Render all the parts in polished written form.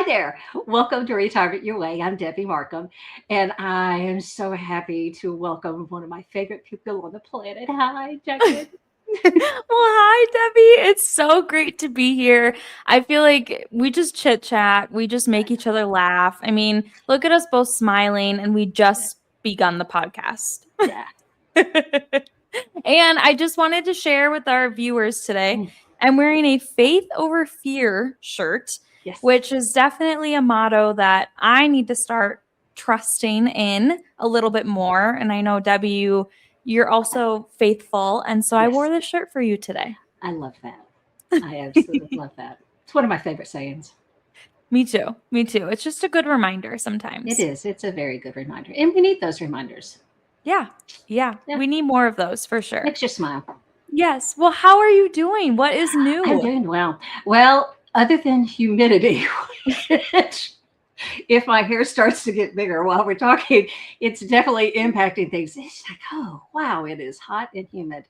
Hi there. Welcome to Retirement Your Way. I'm Debbi Marcum, and I am so happy to welcome one of my favorite people on the planet. Hi, Jaclyn. Well, hi, Debbie. It's so great to be here. I feel like we just chit chat, we just make each other laugh. I mean, look at us both smiling, and we just begun the podcast. Yeah. And I just wanted to share with our viewers today. I'm wearing a faith over fear shirt, Yes. which is definitely a motto that I need to start trusting in a little bit more. And I know, Debbie, you're also faithful. And so I wore Yes. this shirt for you today. I love that. I absolutely love that. It's one of my favorite sayings. Me too. Me too. It's just a good reminder It sometimes. is. It's a very good reminder. And we need those reminders. Yeah. Yeah. Yeah. We need more of those for sure. Makes you smile. Yes. Well, how are you doing? What is I'm new? doing well. Well, other than humidity, which if my hair starts to get bigger while we're talking, it's definitely impacting things. It's like, oh, wow, it is hot and humid.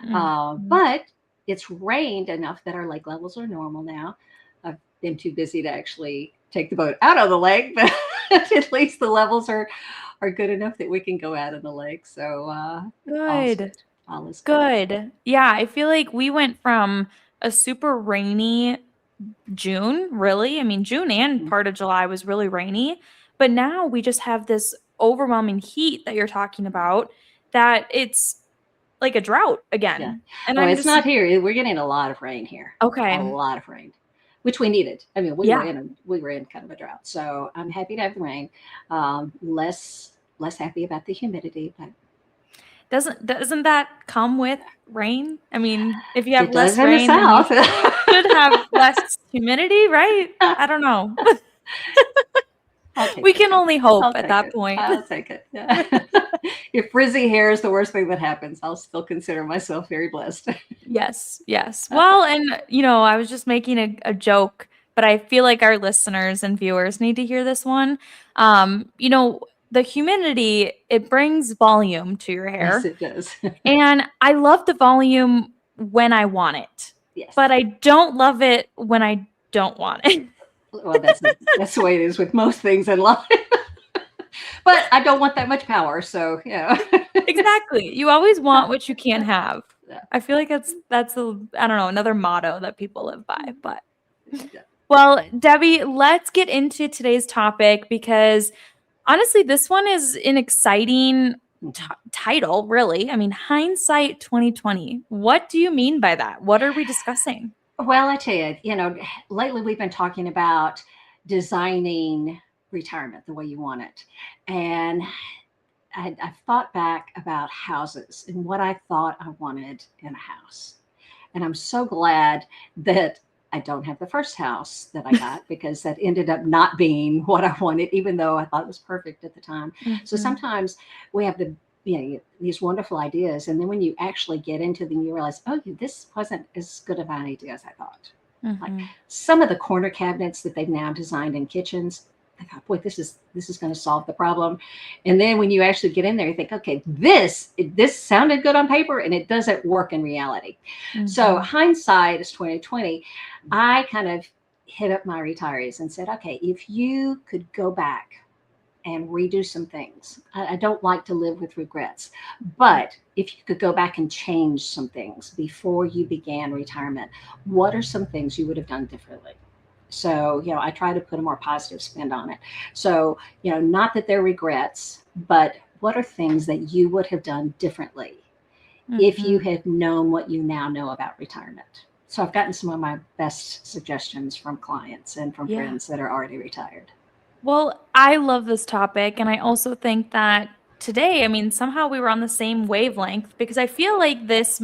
Mhm. But it's rained enough that our lake levels are normal now. I've been too busy to actually take the boat out of the lake, but at least the levels are good enough that we can go out in the lake. So all's good. Good. All is good. Good. Yeah, I feel like we went from a super rainy June, really. I mean, June and Mm. part of July was really rainy, but now we just have this overwhelming heat that you're talking about that it's like a drought Yeah. again. And Well, I'm it's just not here. We're getting a lot of rain here. A okay. lot of rain, which we needed. I mean, Yeah. we were in kind of a drought, so I'm happy to have the rain. Less happy about the humidity, but Doesn't that come with rain? I mean, if you have it does less in the rain, then you south. should have less humidity, right? I don't know. I'll take We it. can only hope I'll at take that it. point. I'll take it. Yeah. If frizzy hair is the worst thing that happens, I'll still consider myself very blessed. Yes, yes. Well, and I was just making a joke, but I feel like our listeners and viewers need to hear this one. The humidity, it brings volume to your Yes, hair. it does. And I love the volume when I want it, Yes. but I don't love it when I don't want it. Well, that's the way it is with most things in life. But I don't want that much power, so yeah. Exactly. You always want what you can't have. Yeah. I feel like that's I don't know, another motto that people live by, but Yeah. well, Debbie, let's get into today's topic because honestly, this one is an exciting Mhm. title, really. I mean, hindsight 2020. What do you mean by that? What are we discussing? Well, I tell you, lately we've been talking about designing retirement the way you want it. And I thought back about houses and what I thought I wanted in a house. And I'm so glad that I don't have the first house that I got because that ended up not being what I wanted, even though I thought it was perfect at the time. So Mhm. sometimes we have these wonderful ideas, and then when you actually get into them, you realize, oh, this wasn't as good of an idea as I thought. Like Mhm. some of the corner cabinets that they've now designed in kitchens, I thought, boy, this is going to solve the problem. And then when you actually get in there, you think, okay, this sounded good on paper, and it doesn't work in reality. So Mhm. hindsight is 2020. I kind of hit up my retirees and said, okay, if you could go back and redo some things, I don't like to live with regrets, but if you could go back and change some things before you began retirement, what are some things you would have done differently? So, I try to put a more positive spin on it. So, not that they're regrets, but what are things that you would have done differently if you Mhm. had known what you now know about retirement? So, I've gotten some of my best suggestions from clients and from Yeah. friends that are already retired. Well, I love this topic. And I also think that today, I mean, somehow we were on the same wavelength because I feel like this,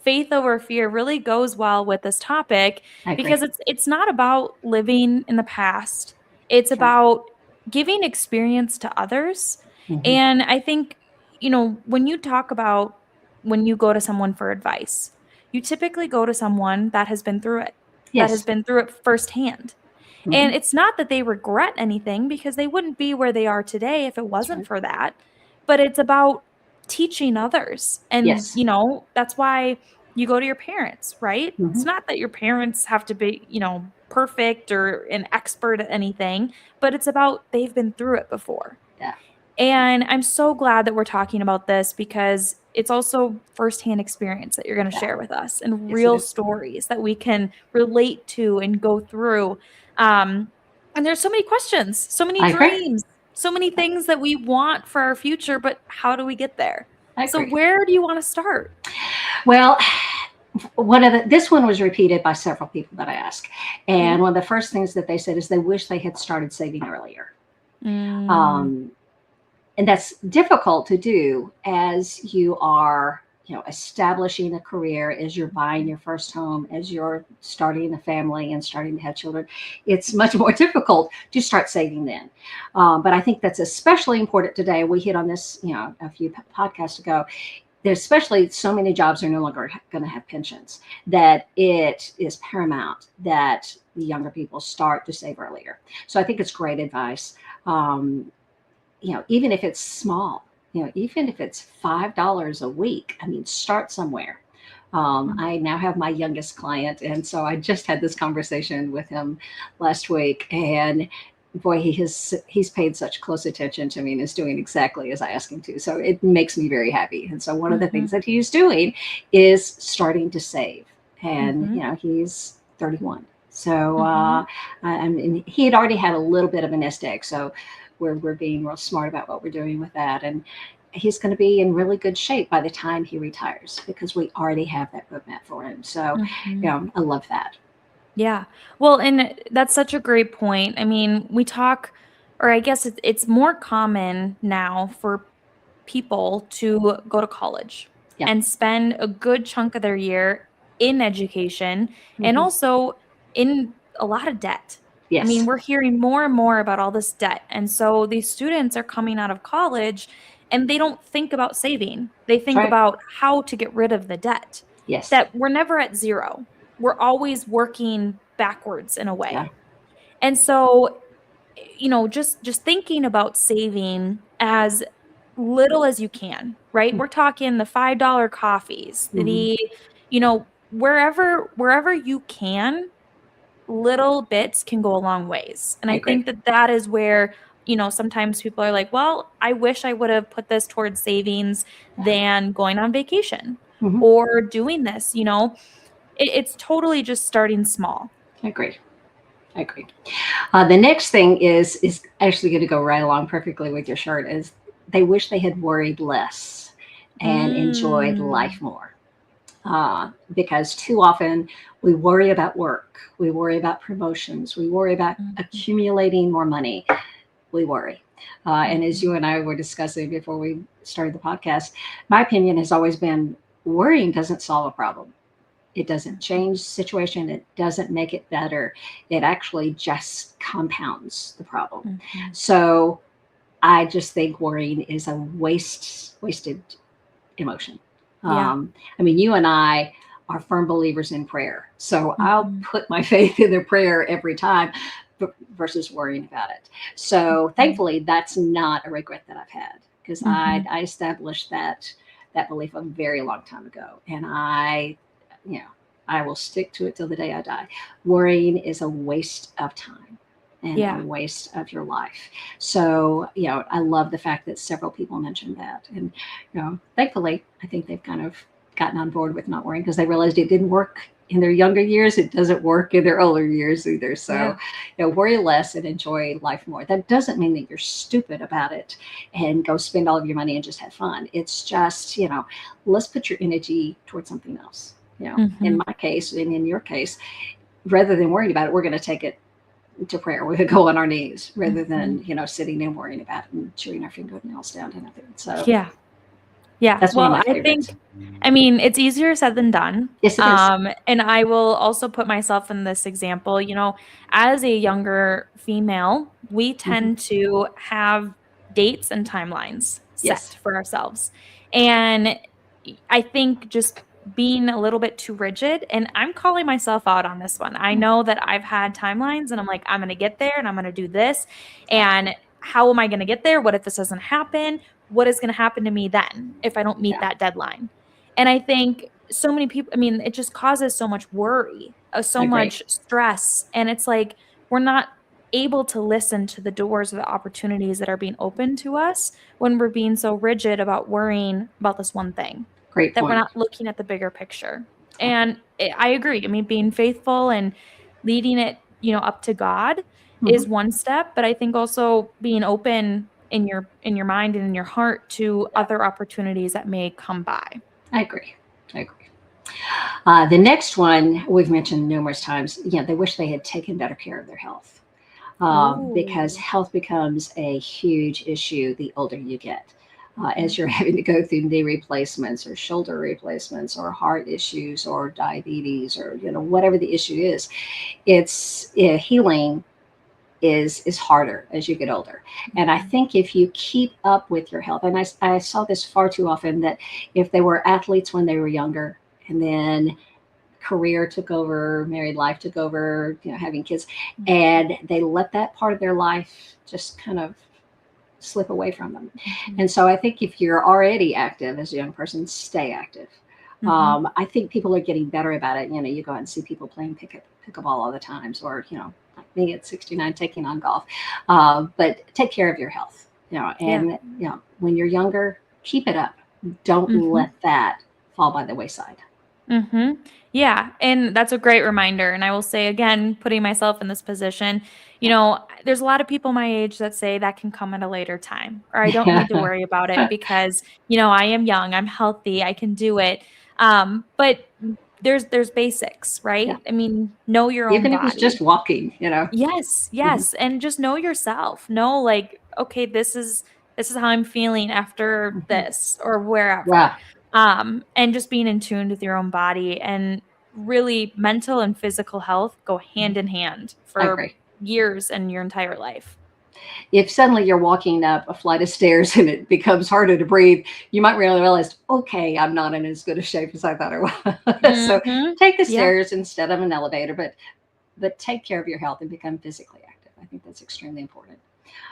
faith over fear really goes well with this topic I agree. because it's not about living in the past. It's That's right. about giving experience to others. Hmm. And I think, when you talk about when you go to someone for advice, you typically go to someone that has been through it, that has Yes. been through it firsthand. Hmm. And it's not that they regret anything because they wouldn't be where they are today if it That's wasn't right. for that, but it's about teaching others. And, Yes. that's why you go to your parents, right? Hmm. It's not that your parents have to be, perfect or an expert at anything, but it's about they've been through it before. Yeah. And I'm so glad that we're talking about this because it's also firsthand experience that you're going to Yeah. share with us and Yes, it real is. stories that we can relate to and go through. Um, and there's so many questions, so many I agree. dreams, so many things that we want for our future, but how do we get there? I So agree. where do you want to start? Well, this one was repeated by several people that I asked, and Okay. one of the first things that they said is they wish they had started saving earlier. Mm, Um, and that's difficult to do as you are, establishing a career, as you're buying your first home, as you're starting a family and starting to have children. It's much more difficult to start saving then. But I think that's especially important today. We hit on this, a few podcasts ago. There's especially so many jobs are no longer going to have pensions, that it is paramount that the younger people start to save earlier. So I think it's great advice. Um, even if it's small, even if it's $5 a week, I mean, start somewhere. I now have my youngest client, and so I just had this conversation with him last week, and boy, he's paid such close attention to me and is doing exactly as I ask him to. So it makes me very happy. And so one of the mhm, things that he's doing is starting to save, and mhm, he's 31. So mhm. I mean, he had already had a little bit of a nest egg, so we're being real smart about what we're doing with that. And he's going to be in really good shape by the time he retires because we already have that roadmap for him. So, Mhm. I love that. Yeah. Well, and that's such a great point. I mean, we talk, or I guess it's more common now for people to go to college Yeah. and spend a good chunk of their year in education and Hmm. also in a lot of debt. I mean, Yes. we're hearing more and more about all this debt. And so these students are coming out of college and they don't think about saving. They That's think right. about how to get rid of the debt. Yes. That we're never at zero. We're always working backwards in a Yeah. way. And so, just thinking about saving as little as you can, right? We're talking the $5 coffees, Mm-hmm. wherever you can, little bits can go a long ways. And I I agree. think that that is where, sometimes people are like, well, I wish I would have put this towards savings Yeah. than going on vacation Hmm. or doing this, it's totally just starting small. I agree. I agree. The next thing is actually going to go right along perfectly with your shirt. Is they wish they had worried less and enjoyed Mm. life more. Because too often we worry about work, we worry about promotions, we worry about Mhm, accumulating more money, we worry. And as mhm, you and I were discussing before we started the podcast, my opinion has always been worrying doesn't solve a problem. It doesn't mhm, change the situation. It doesn't make it better. It actually just compounds the problem. mhm. So I just think worrying is a wasted emotion. Yeah. I mean, you and I are firm believers in prayer. So I'll Mhm, put my faith in the prayer every time versus worrying about it. So mhm, thankfully, that's not a regret that I've had because mhm. I established that belief a very long time ago. And you know, I will stick to it till the day I die. Worrying is a waste of time and a Yeah. waste of your life. So, I love the fact that several people mentioned that. And, thankfully, I think they've kind of gotten on board with not worrying because they realized it didn't work in their younger years. It doesn't work in their older years either. So, Yeah. worry less and enjoy life more. That doesn't mean that you're stupid about it and go spend all of your money and just have fun. It's just, let's put your energy towards something else. In Mhm, my case and in your case, rather than worrying about it, we're going to take it to prayer. We could go on our knees rather mhm. than, sitting and worrying about it and chewing our fingernails down to nothing. So Yeah. Yeah. that's one of Well, my I favorites. think, I mean, it's easier said than done. Yes, it is. And I will also put myself in this example, as a younger female, we Hmm. tend to have dates and timelines Yes. set for ourselves. And I think just being a little bit too rigid, and I'm calling myself out on this one. I know that I've had timelines and I'm like, I'm going to get there and I'm going to do this. Yeah. And how am I going to get there? What if this doesn't happen? What is going to happen to me then if I don't meet Yeah. that deadline? And I think so many people, I mean, it just causes so much worry, so I agree. much stress. And it's like we're not able to listen to the doors or the opportunities that are being opened to us when we're being so rigid about worrying about this one thing, Great that we're point. not looking at the bigger picture. And I agree. I mean, being faithful and leading it, up to God Mhm. is one step, but I think also being open in your mind and in your heart to Yeah, other opportunities that may come by. I agree. I agree. The next one we've mentioned numerous times. They wish they had taken better care of their health, because Ooh. health becomes a huge issue the older you get. As you're Mhm. having to go through knee replacements or shoulder replacements or heart issues or diabetes or whatever the issue is, it's healing is harder as you get older. And I Mhm. think if you keep up with your health, and I saw this far too often, that if they were athletes when they were younger and then career took over, married life took over, having kids, Mhm. and they let that part of their life just kind of slip away from them. Mhm. And so I think if you're already active as a young person, stay active. Mhm. I think people are getting better about it. You go out and see people playing pickleball all the times, or like me at 69 taking on golf. But take care of your health. Yeah. And when you're younger, keep it up. Don't Mhm. let that fall by the wayside. Mhm. Yeah, and that's a great reminder, and I will say again, putting myself in this position, there's a lot of people my age that say that can come at a later time, or I don't need to Yeah. worry about it because, I am young, I'm healthy, I can do it. But there's basics, Yeah. right? I mean, know your own Even if it's body. just walking. Yes, Mhm. yes, and just know yourself. Know, like, okay, this is how I'm feeling after Mhm. this or wherever. Yeah, And just being in tune with your own body, and really mental and physical health go hand in hand I for agree. years and your entire life. If suddenly you're walking up a flight of stairs and it becomes harder to breathe, you might really realize, okay, I'm not in as good a shape as I thought I was. So Mhm. take the Yeah. stairs instead of an elevator, but take care of your health and become physically active. I think that's extremely important.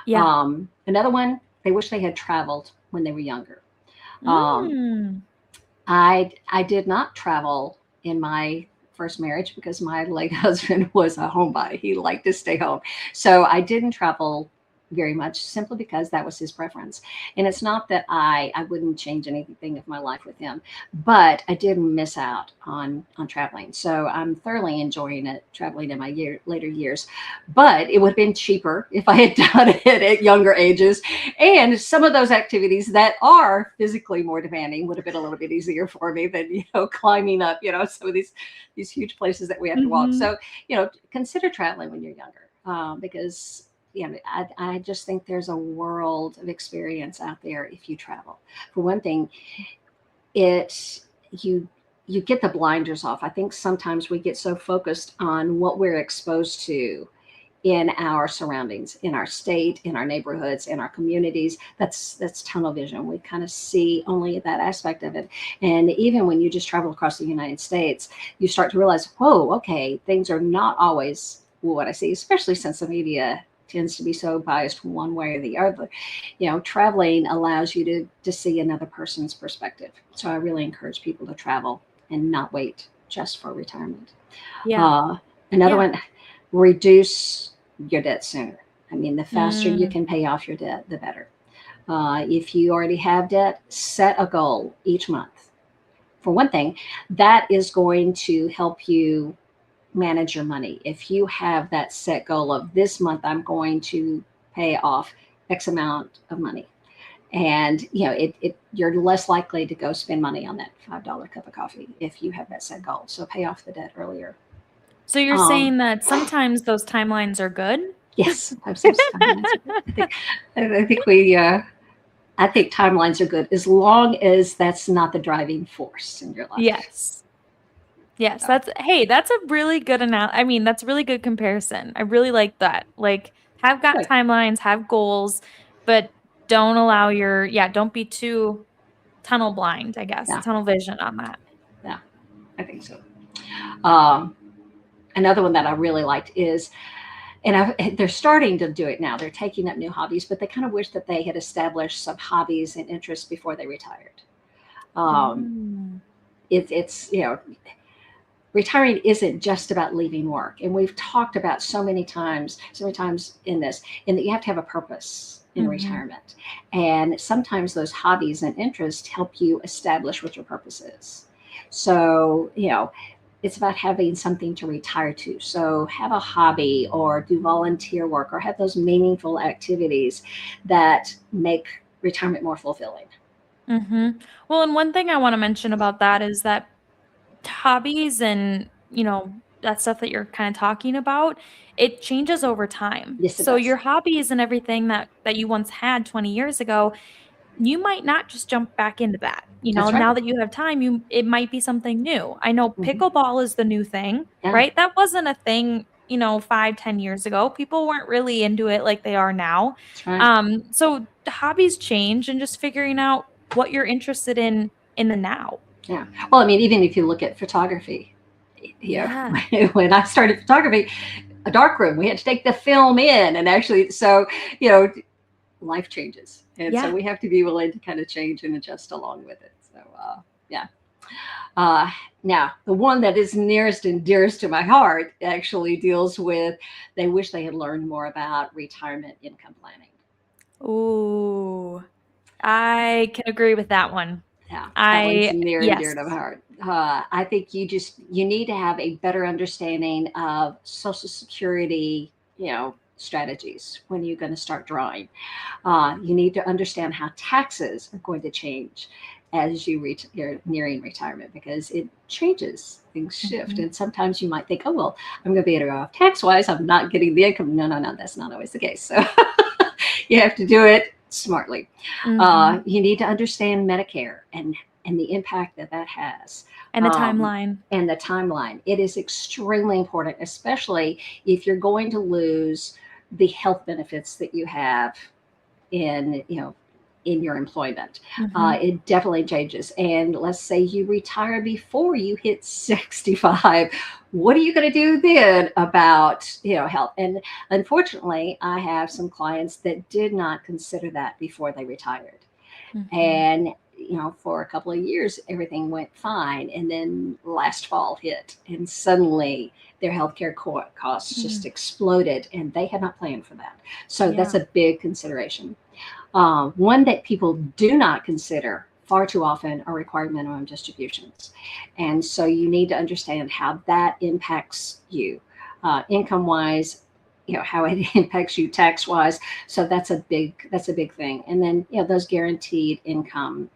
Yeah. Another one, they wish they had traveled when they were younger. Um, Mm. I did not travel in my first marriage because my late husband was a homebody. He liked to stay home. So I didn't travel very much simply because that was his preference. And it's not that I wouldn't change anything of my life with him, but I didn't miss out on traveling. So I'm thoroughly enjoying it traveling in my later years. But it would have been cheaper if I had done it at younger ages, and some of those activities that are physically more demanding would have been a little bit easier for me than, climbing up, some of these huge places that we have to walk. Mhm. So, consider traveling when you're younger, because I just think there's a world of experience out there if you travel. For one thing, it you you get the blinders off. I think sometimes we get so focused on what we're exposed to in our surroundings, in our state, in our neighborhoods, in our communities. That's tunnel vision. We kind of see only that aspect of it. And even when you just travel across the United States, you start to realize, whoa, okay, things are not always what I see, especially since the media tends to be so biased one way or the other. Traveling allows you to see another person's perspective. So I really encourage people to travel and not wait just for retirement. Yeah. Uh, Another Yeah. one, reduce your debt sooner. I mean, the faster you Mm. can pay off your debt, the better. If you already have debt, set a goal each month. For one thing, that is going to help you manage your money. If you have that set goal of this month, I'm going to pay off X amount of money. And you're less likely to go spend money on that $5 cup of coffee if you have that set goal. So pay off the debt earlier. So you're Um, saying that sometimes those timelines are good? Yes, I've some timelines are good. I think timelines are good as long as that's not the driving force in your life. Yes. Yes, So that's a really good I mean, that's a really good comparison. I really like that. Like, have got good. timelines, have goals, but don't allow don't be too tunnel blind, I guess, Yeah, tunnel vision on that. yeah, I think so. Um, Another one that I really liked is, and they're starting to do it now. They're taking up new hobbies, but they kind of wish that they had established some hobbies and interests before they retired. Um, Mm. it's retiring isn't just about leaving work. And we've talked about so many times in this, in that you have to have a purpose in Mhm. retirement. And sometimes those hobbies and interests help you establish what your purpose is. So, it's about having something to retire to. So, have a hobby or do volunteer work or have those meaningful activities that make retirement more fulfilling. Mhm. Well, and one thing I wanna mention about that is that hobbies and, that stuff that you're kinda talking about, it changes over time. Yes, it So does. your hobbies and everything that you once had 20 years ago, you might not just jump back into that. That's right. Now that you have time, it might be something new. I know Hmm. pickleball is the new thing, Yeah, right? That wasn't a thing, 5, 10 years ago. People weren't really into it like they are now. that's right. So the hobbies change and just figuring out what you're interested in the now. Yeah. Well, I mean, even if you look at photography, Yeah. when I started photography, a dark room, we had to take the film in, and actually, so you know, life changes, and so Yeah. we have to be willing to kind of change and adjust along with it. So, yeah. Uh, Now, the one that is nearest and dearest to my heart actually deals with they wish they had learned more about retirement income planning. Ooh, I can agree with that one. Yeah, that one's I near and Yes. dear to my heart. I think you need to have a better understanding of Social Security, strategies when you're going to start drawing. You need to understand how taxes are going to change as you're nearing retirement because it changes. Things shift, Mhm. and sometimes you might think, "Oh well, I'm going to be better off tax wise. I'm not getting the income." No, no, no, that's not always the case. So you have to do it smartly. Mhm. You need to understand Medicare and the impact that that has. And the timeline. And the timeline. It is extremely important, especially if you're going to lose the health benefits that you have in in your employment. Mhm. It definitely changes. And let's say you retire before you hit 65. What are you going to do then about health? And unfortunately, I have some clients that did not consider that before they retired. Mhm. And for a couple of years everything went fine, and then last fall hit and suddenly their healthcare costs just Mm. exploded, and they had not planned for that. So that's Yeah. a big consideration. One that people do not consider far too often are required minimum distributions. And so you need to understand how that impacts you income wise, how it impacts you tax wise. So that's a big thing. And then those guaranteed income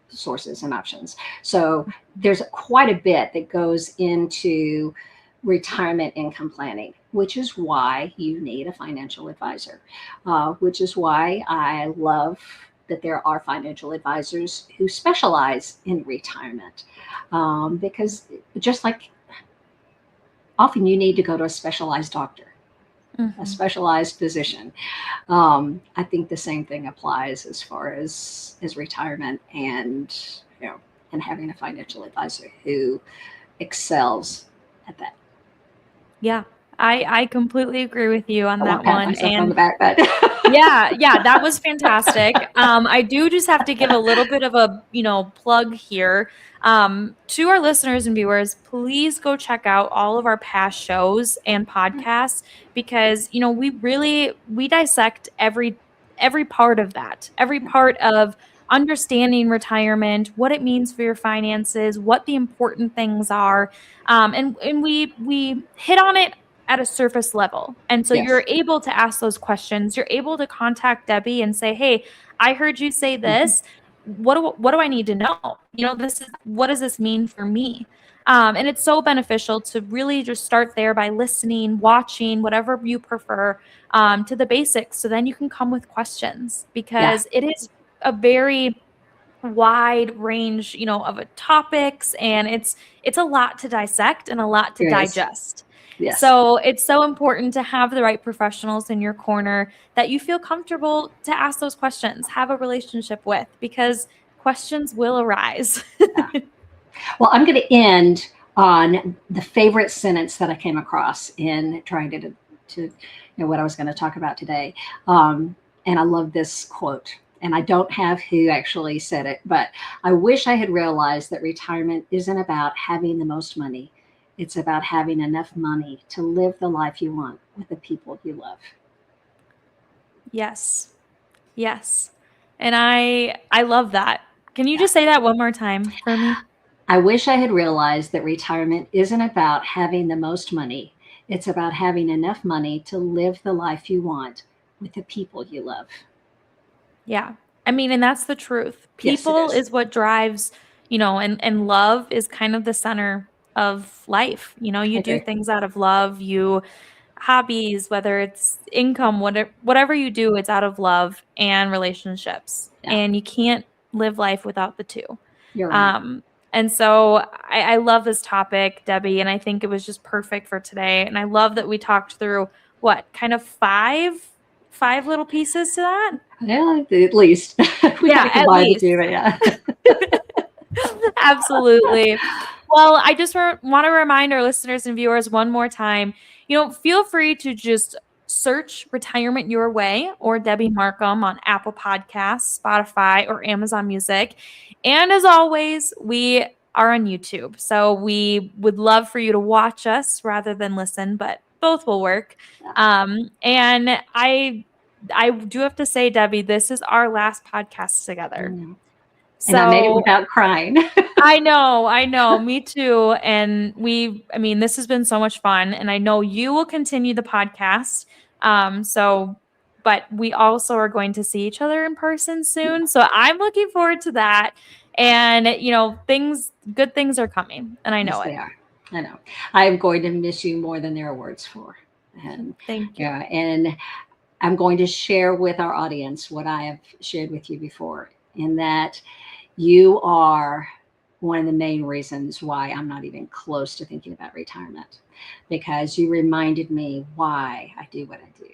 sources and options. So there's quite a bit that goes into retirement income planning, which is why you need a financial advisor, which is why I love that there are financial advisors who specialize in retirement. Because just like often you need to go to a specialized doctor, a Mhm. specialized physician. I think the same thing applies as far as retirement you know and having a financial advisor who excels at that. Yeah. I completely agree with you on I that won't pat one, myself on and the back, but yeah, yeah, that was fantastic. I do just have to give a little bit of a, plug here. To our listeners and viewers, please go check out all of our past shows and podcasts because, we dissect every part of that, every part of understanding retirement, what it means for your finances, what the important things are. And we hit on it at a surface level. And so yes. you're able to ask those questions. You're able to contact Debbi and say, "Hey, I heard you say Mhm. this. What do I need to know? What does this mean for me?" And it's so beneficial to really just start there by listening, watching, whatever you prefer, to the basics. So then you can come with questions Yeah, because it is a very wide range, of topics, and it's a lot to dissect and a lot to there is. digest. Yes. So it's so important to have the right professionals in your corner that you feel comfortable to ask those questions, have a relationship with, because questions will arise. Yeah. Well, I'm going to end on the favorite sentence that I came across in trying to what I was going to talk about today. And I love this quote. and I don't have who actually said it, but I wish I had realized that retirement isn't about having the most money. It's about having enough money to live the life you want with the people you love. Yes. Yes. And I love that. Can you Yeah. just say that one more time for me? I wish I had realized that retirement isn't about having the most money. It's about having enough money to live the life you want with the people you love. Yeah. I mean, and that's the truth. Yes, it People is. is what drives, and love is kind of the center of life. I You do agree. things out of love, hobbies, whether it's income, whatever you do, it's out of love and relationships. Yeah, And you can't live life without the two. you're right. Um, and so I love this topic, Debbie, and I think it was just perfect for today. And I love that we talked through what kind of five little pieces to that. Yeah, at least we had Yeah, to at combine the least. two, but yeah. Absolutely. Well, I just want to remind our listeners and viewers one more time, feel free to just search Retirement Your Way or Debbi Marcum on Apple Podcasts, Spotify, or Amazon Music. And as always, we are on YouTube. So we would love for you to watch us rather than listen, but both will work. Yeah, And I do have to say, Debbie, this is our last podcast I together. know. And I made it So without crying. I know, me too. And I mean, this has been so much fun, and I know you will continue the podcast. But we also are going to see each other in person soon. So I'm looking forward to that. And, good things are coming, and I Yes, know they it. are. I know. I am going to miss you more than there are words for. And Thank you. yeah, and I'm going to share with our audience what I have shared with you before, in that you are one of the main reasons why I'm not even close to thinking about retirement, because you reminded me why I do what I do.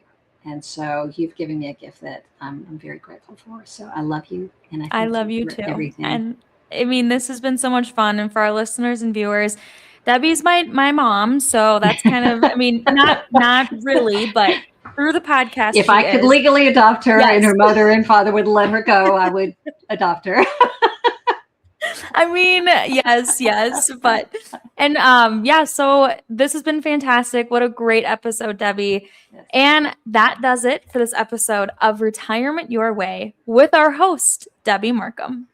And so you've given me a gift that I'm very grateful for. So I love you, and I I thank love you you for too. everything. And I mean, this has been so much fun. And for our listeners and viewers, Debbie's my mom. So that's kind of, I mean, not really, but through the podcast, If she I could is. legally adopt her and Yes. her mother and father would let her go, I would adopt her. I mean, yes. And yeah, so this has been fantastic. What a great episode, Debbie. Yes. And that does it for this episode of Retirement Your Way with our host, Debbi Marcum.